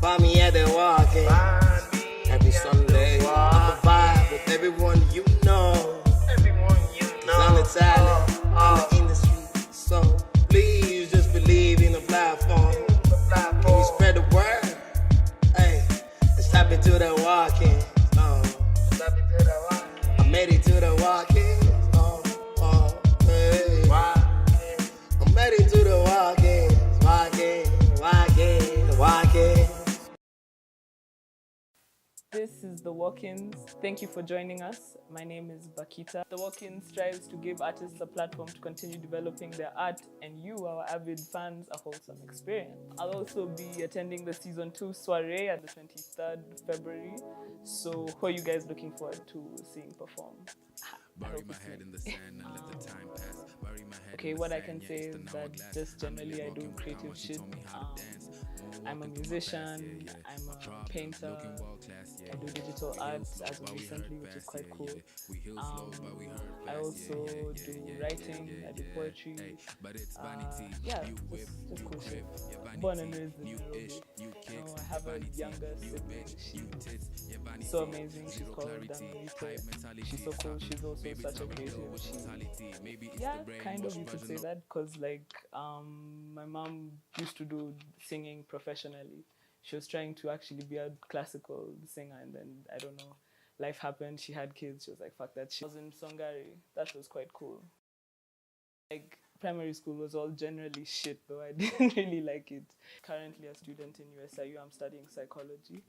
Find me at the walking. Every Sunday, I vibe with everyone you know. I'm the talent in the industry, so please just believe in the platform. Can you spread the word? Hey, let's tap into the walking. I'm ready to the walking. Hey. I'm ready to the walking. Walking. This is The.walkins. Thank you for joining us. My name is BAKHITA. The.walkins strives to give artists a platform to continue developing their art and you, our avid fans, a wholesome experience. I'll also be attending the Season 2 soiree at the 23rd February. So who are you guys looking forward to seeing perform? Okay, what I can say is that just generally I do creative shit. I'm a musician, I'm a painter, I do digital art as of recently, which is quite cool. I also do writing, I do poetry. Yeah, just cool shit. Born and raised in Nairobi. I have a younger sibling. She's so amazing. She's called BAKHITA. She's so cool. She's also such a creative. Yeah, kind of you could say that because like my mom used to do singing professionally. She was trying to actually be a classical singer, and then I don't know, life happened. She had kids. She was like, "Fuck that shit." I was in Songari. That was quite cool. Like primary school was all generally shit, though I didn't really like it. Currently a student in USIU. I'm studying psychology.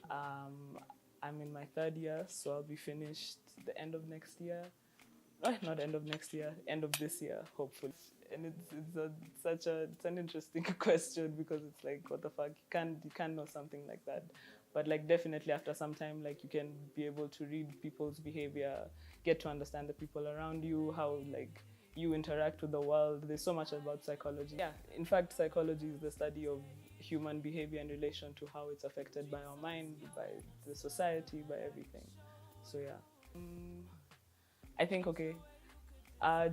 I'm in my 3rd year, so I'll be finished the end of next year. Not end of next year, end of this year, hopefully. And it's an interesting question because it's like, what the fuck, you can't know something like that. But like definitely after some time, like you can be able to read people's behavior, get to understand the people around you, how like you interact with the world. There's so much about psychology. Yeah, in fact, psychology is the study of human behavior in relation to how it's affected by our mind, by the society, by everything. So yeah. I think, okay,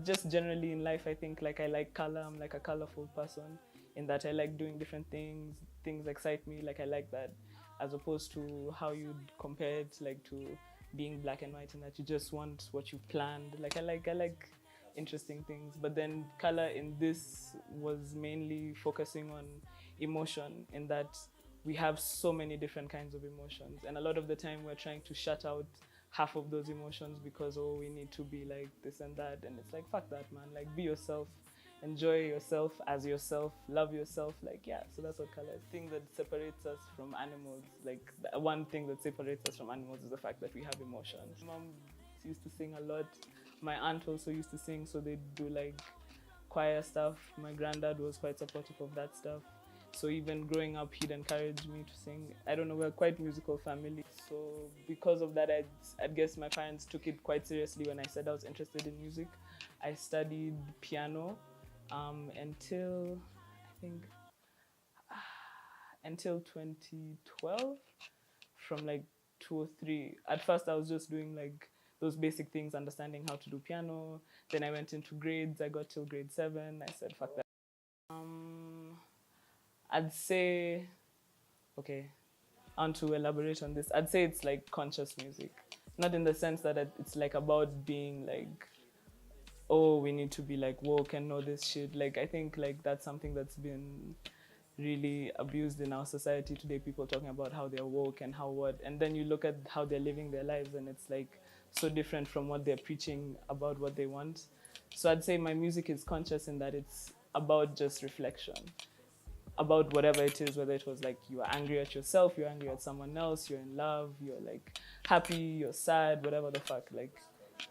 just generally in life, I think like I like color. I'm like a colorful person in that I like doing different things. Things excite me, like I like that, as opposed to how you'd compare it like to being black and white, and that you just want what you've planned. Like I like interesting things. But then color in this was mainly focusing on emotion, in that we have so many different kinds of emotions, and a lot of the time we're trying to shut out half of those emotions because we need to be like this and that, and it's like, fuck that, man. Like, be yourself, enjoy yourself as yourself, love yourself. Like, yeah, so that's what color is. The thing that separates us from animals, like the one thing that separates us from animals is the fact that we have emotions. Mom used to sing a lot. My aunt also used to sing, so they do like choir stuff. My granddad was quite supportive of that stuff. So even growing up, he'd encourage me to sing. I don't know, we're quite musical family. So because of that, I guess my parents took it quite seriously when I said I was interested in music. I studied piano until 2012, from like 2 or 3. At first, I was just doing like those basic things, understanding how to do piano. Then I went into grades. I got till grade 7. I said, fuck that. I'd say, okay, I want to elaborate on this. I'd say it's like conscious music. Not in the sense that it's like about being like, oh, we need to be like woke and know this shit. Like, I think like that's something that's been really abused in our society today. People talking about how they're woke and how what. And then you look at how they're living their lives and it's like so different from what they're preaching about what they want. So I'd say my music is conscious in that it's about just reflection. About whatever it is, whether it was like you are angry at yourself, you're angry at someone else, you're in love, you're like happy, you're sad, whatever the fuck. Like,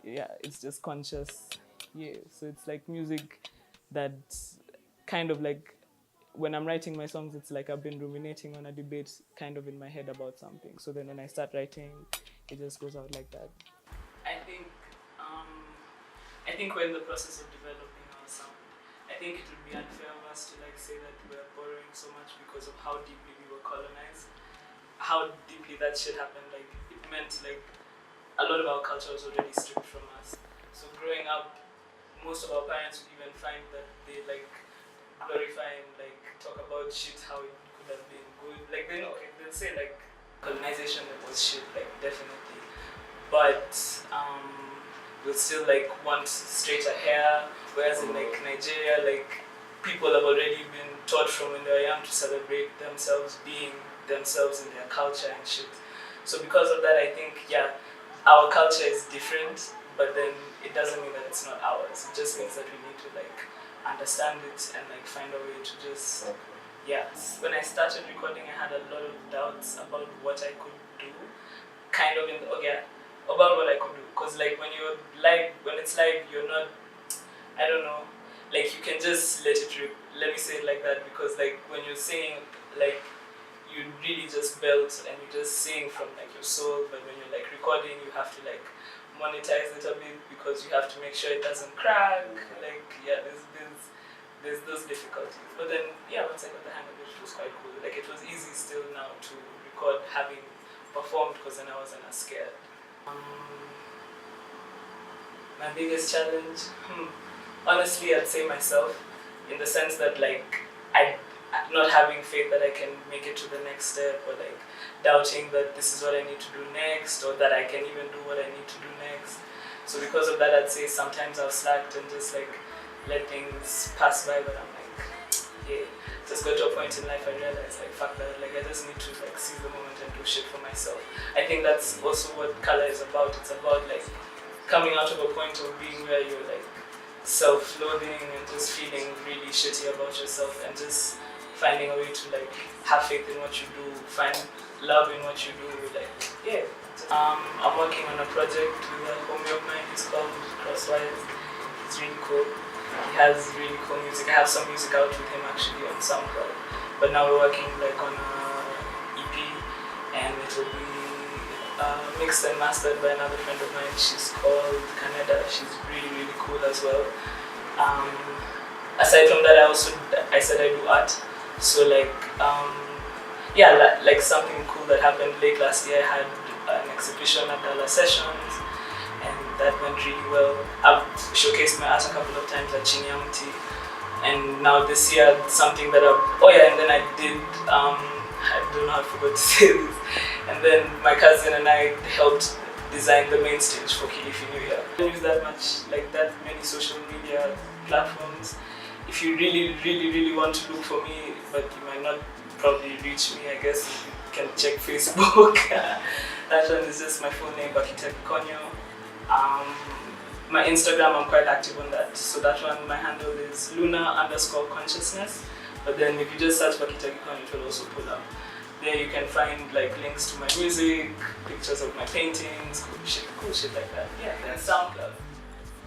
yeah, it's just conscious. Yeah, so it's like music that kind of like, when I'm writing my songs, it's like I've been ruminating on a debate kind of in my head about something. So then when I start writing, it just goes out like that. I think we're in the process of developing our sound. I think it would be unfair of us to like say that we're borrowing so much because of how deeply we were colonized, how deeply that shit happened. Like, it meant like a lot of our culture was already stripped from us. So growing up, most of our parents would even find that they like glorify and like talk about shit how it could would have been good. Like they know, okay, they'll say like colonization was shit, like definitely, but we'll still like want straighter hair. Whereas in like Nigeria, like people have already been taught from when they're young to celebrate themselves, being themselves in their culture and shit. So because of that, I think our culture is different, but then it doesn't mean that it's not ours. It just means that we need to like understand it and like find a way to just When I started recording, I had a lot of doubts about what I could do, kind of about what I could do, because like when you're live, when it's live, you're not, I don't know, like you can just let it rip. Let me say it like that, because like when you're singing, like you really just belt and you just sing from like your soul, but when you're like recording, you have to like monetize it a bit because you have to make sure it doesn't crack. Like there's those difficulties. But then once I got the hang of it, it was quite cool. Like it was easy still now to record having performed, because then I wasn't as scared. My biggest challenge, honestly, I'd say myself, in the sense that like I'm not having faith that I can make it to the next step, or like doubting that this is what I need to do next, or that I can even do what I need to do next. So because of that, I'd say sometimes I've slacked and just like let things pass by, but I'm like, just got to a point in life I realized like fuck that, like I just need to like seize the moment and do shit for myself. I think that's also what color is about. It's about like coming out of a point of being where you're like self-loathing and just feeling really shitty about yourself, and just finding a way to like have faith in what you do, find love in what you do, like I'm working on a project with a homie of mine. It's called Crosswise. It's really cool. He has really cool music. I have some music out with him actually on Soundcloud, but now we're working like on a EP, and it will be mixed and mastered by another friend of mine. She's called Canada. She's really cool as well. Aside from that, I said I do art. So like like something cool that happened late last year. I had an exhibition at Dallas Sessions, and that went really well. I've showcased my art a couple of times at Chinyamti, and now this year something that and then I did I don't know, I forgot to say this, and then my cousin and I helped design the main stage for Kilifi New Year. I don't use that many social media platforms. If you really want to look for me, but you might not probably reach me, I guess you can check Facebook. That one is just my full name, BAKHITA. My Instagram, I'm quite active on that. So that one, my handle is Luna_consciousness. But then if you just search BAKHITA, it will also pull up. There you can find like links to my music, pictures of my paintings, cool shit like that. And Soundcloud.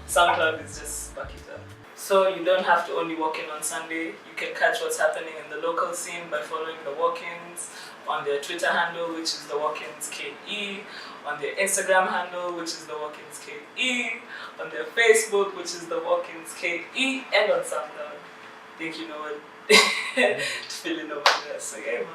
Soundcloud is just BAKHITA. So you don't have to only walk in on Sunday. You can catch what's happening in the local scene by following The.walkins on their Twitter handle, which is the.walkinske, on their Instagram handle, which is the.walkinske, on their Facebook, which is the.walkinske, and on SoundCloud. I think you know what to fill in over there. So man.